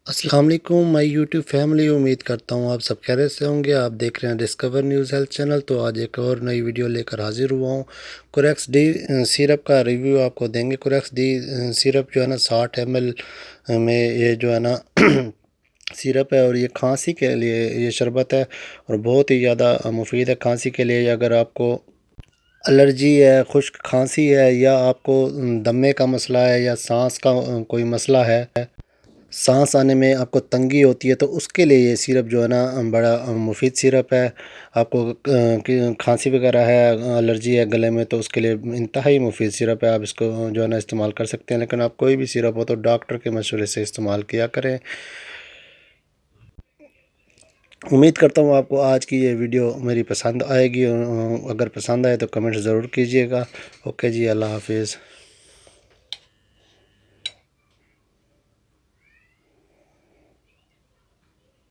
السلام علیکم مائی YouTube family, امید کرتا ہوں آپ سب خیریت سے ہوں گے۔ آپ دیکھ رہے ہیں ڈسکور نیوز ہیلتھ چینل۔ تو آج ایک اور نئی ویڈیو لے کر حاضر ہوا ہوں۔ کوریکس ڈی سیرپ کا ریویو آپ کو دیں گے۔ کوریکس ڈی سیرپ جو ہے نا 60 ml میں یہ جو ہے نا سیرپ ہے، اور یہ کھانسی کے لیے یہ شربت ہے اور بہت ہی زیادہ مفید ہے کھانسی کے لیے۔ اگر آپ کو الرجی ہے، خشک کھانسی ہے، یا آپ کو دمے کا مسئلہ ہے، یا سانس کا کوئی مسئلہ ہے، سانس آنے میں آپ کو تنگی ہوتی ہے، تو اس کے لیے یہ سیرپ جو ہے نا بڑا مفید سیرپ ہے۔ آپ کو کھانسی وغیرہ ہے، الرجی ہے گلے میں، تو اس کے لیے انتہائی مفید سیرپ ہے۔ آپ اس کو جو ہے نا استعمال کر سکتے ہیں، لیکن آپ کوئی بھی سیرپ ہو تو ڈاکٹر کے مشورے سے استعمال کیا کریں۔ امید کرتا ہوں آپ کو آج کی یہ ویڈیو میری پسند آئے گی۔ اگر پسند آئے تو کمنٹ ضرور کیجیے گا۔ اوکے جی، اللہ حافظ۔